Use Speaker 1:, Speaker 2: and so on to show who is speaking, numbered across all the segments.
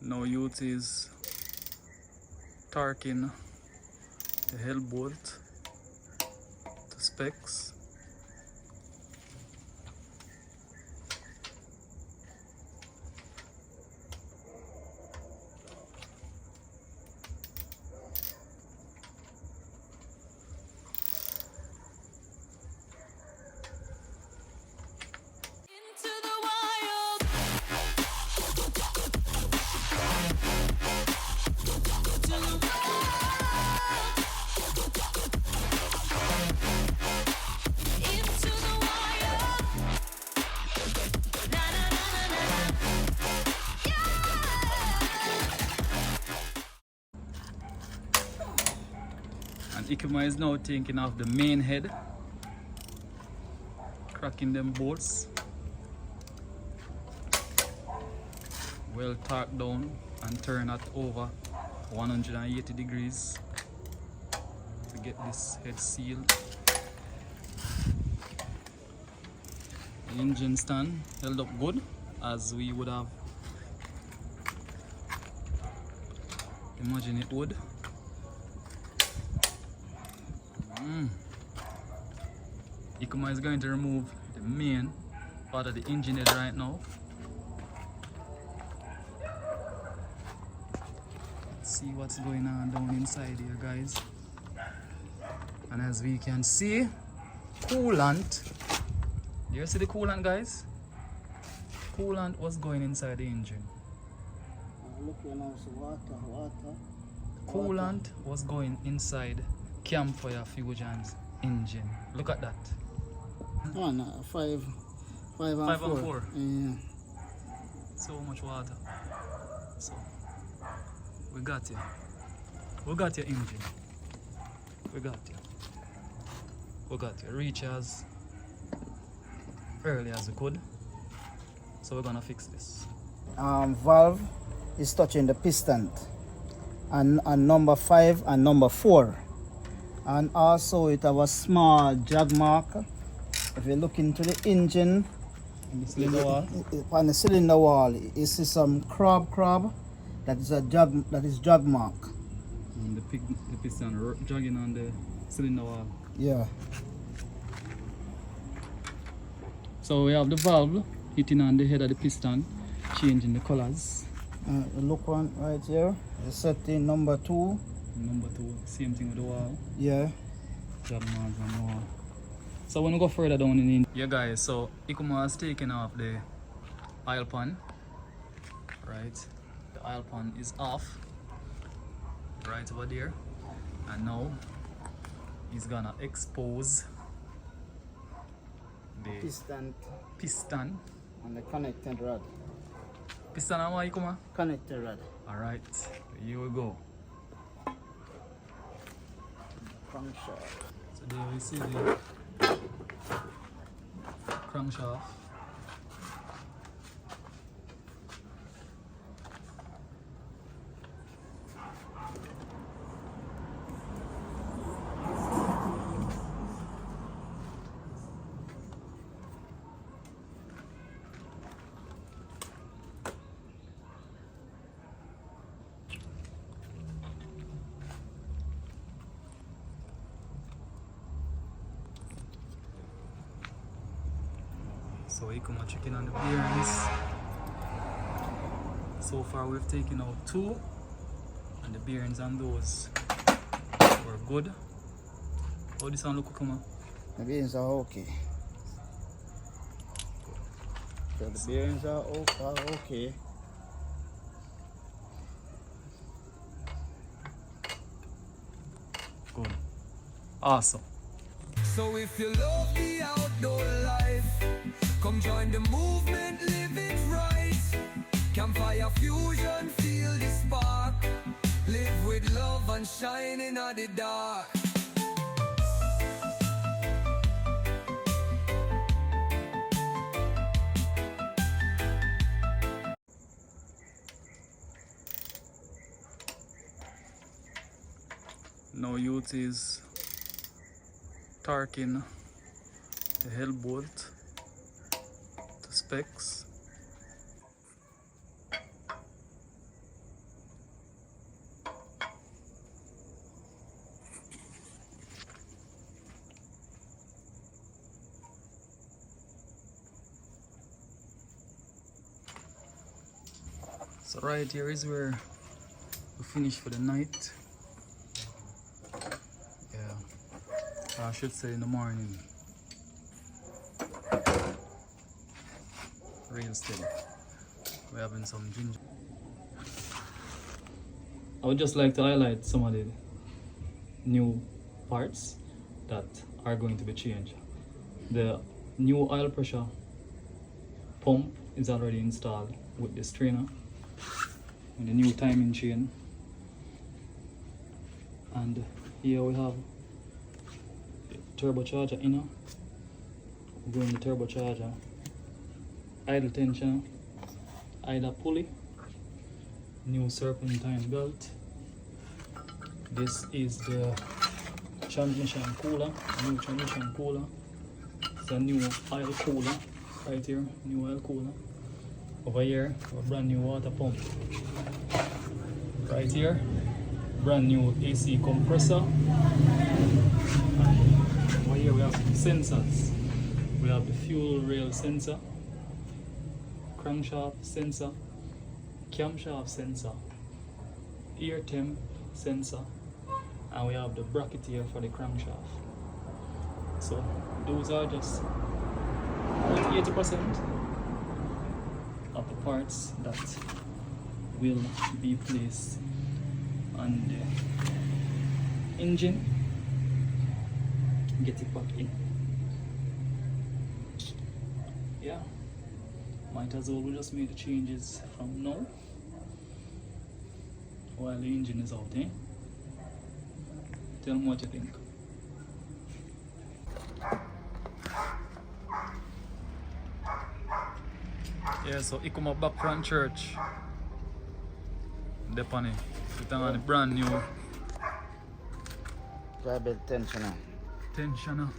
Speaker 1: Now youth is torquing the hell bolt to specs. And Ikema is now taking off the main head, cracking them bolts, well torqued down and turn at over 180 degrees to get this head sealed. The engine stand held up good, as we would have imagined it would. Ikema is going to remove the main part of the engine head right now. Let's see what's going on down inside here, guys. And as we can see, coolant. Do you see the coolant, guys? Coolant was going inside the engine.
Speaker 2: Look, you know, so water.
Speaker 1: Coolant was going inside Campfire Fusion's engine. Look at that.
Speaker 2: Oh, no, 5 and 4. Yeah.
Speaker 1: So much water. So we got you. We got your engine. We got you. We got you. Reach as early as we could. So we're gonna fix this.
Speaker 2: Valve is touching the piston and number 5 and number 4. And also it have a small jog mark. If you look into the engine,
Speaker 1: On the cylinder wall.
Speaker 2: on the cylinder wall, you see some crab. That is a jog mark.
Speaker 1: And the piston jogging on the cylinder wall.
Speaker 2: Yeah.
Speaker 1: So we have the valve hitting on the head of the piston, changing the colors.
Speaker 2: Look one right here. The setting number 2.
Speaker 1: Number 2, same thing with the wall.
Speaker 2: Yeah.
Speaker 1: Jog marks on the wall. So when we go further down in the engine, yeah guys, so Ikema has taken off the oil pan. Right, the oil pan is off right over there, and now he's gonna expose the piston
Speaker 2: and the connected rod.
Speaker 1: Piston and what, Ikema?
Speaker 2: Connected rod.
Speaker 1: Alright, here we go.
Speaker 2: Crankshaft.
Speaker 1: So there we see the crankshaft. So Ikema checking on the bearings. So far we've taken out 2, and the bearings on those were good. How this one look, Ikema?
Speaker 2: The bearings are okay. So the bearings are okay.
Speaker 1: Good. Awesome.
Speaker 3: So if you love the outdoor life, come join the movement, live it right. Campfire Fusion, feel the spark. Live with love and shine in the dark.
Speaker 1: Now youth is torquing the hell bolt to specs. So right here is where we finish for the night. Yeah, I should say in the morning. Real steady. We're having some ginger. I would just like to highlight some of the new parts that are going to be changed. The new oil pressure pump is already installed with the strainer and the new timing chain. And here we have the turbocharger inner. We're going the turbocharger, idle tensioner, idle pulley, new serpentine belt. This is the transmission cooler, new transmission cooler. It's a new oil cooler right here, new oil cooler. Over here, a brand new water pump. Right here, brand new AC compressor. And over here we have some sensors. We have the fuel rail sensor, crankshaft sensor, camshaft sensor, air temp sensor, and we have the bracket here for the crankshaft. So those are just 80% of the parts that will be placed on the engine. Get it back in. Yeah, might as well we just make the changes from now while the engine is out, eh? Tell me what you think. Yeah, so I come up back from church. Depani. It's on the brand new
Speaker 2: Dry belt tensioner.
Speaker 1: tensioner.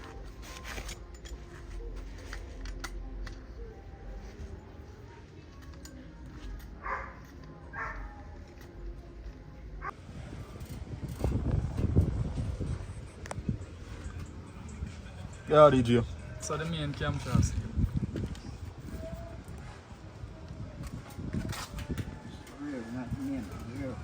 Speaker 4: Yeah, DJ.
Speaker 1: So the main camshaft.
Speaker 2: Rear, not main, rear.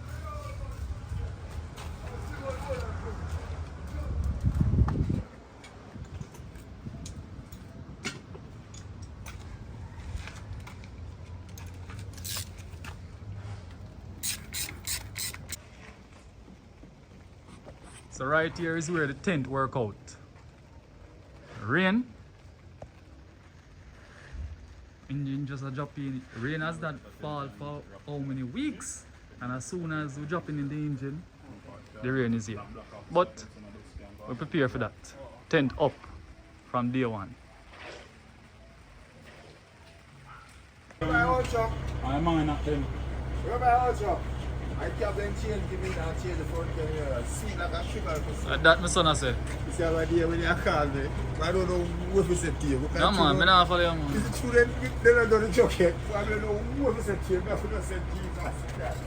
Speaker 1: So right here is where the tent work out. Rain. Engine just a drop in. Rain has that fall for how many weeks? And as soon as we drop in the engine, the rain is here. But we prepare for that. Tent up from day one.
Speaker 4: I'm on that then.
Speaker 5: I kept them change, give me that change the front camera. Sweet like a sugar.
Speaker 1: That my son I say.
Speaker 5: You see how I did when you call me? I don't know what we said to you.
Speaker 1: No man, I'm not follow you man.
Speaker 5: Is it true that they don't know the joke yet? So I don't know what we said to you. I have to say Jesus.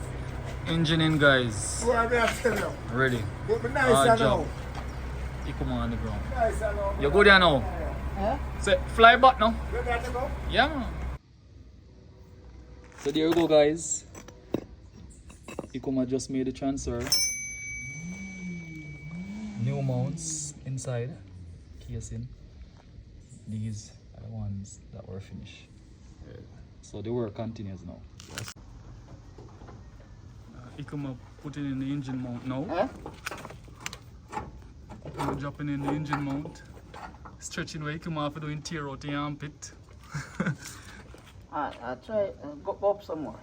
Speaker 1: Engine in guys.
Speaker 5: So I may tell you.
Speaker 1: Ready.
Speaker 5: But nice I know.
Speaker 1: job. You come on the ground.
Speaker 5: Nice I know.
Speaker 1: You go there now.
Speaker 2: Huh?
Speaker 1: Say fly back now.
Speaker 5: Where got to go?
Speaker 1: Yeah man. So there you go guys. Ikuma just made the transfer. New mounts inside casing. These are the ones that were finished. So the work continues now. Ikuma putting in the engine mount now.
Speaker 2: Huh?
Speaker 1: Ikuma dropping in the engine mount. Stretching where Ikuma have to do tear out the armpit.
Speaker 2: I try go up some more.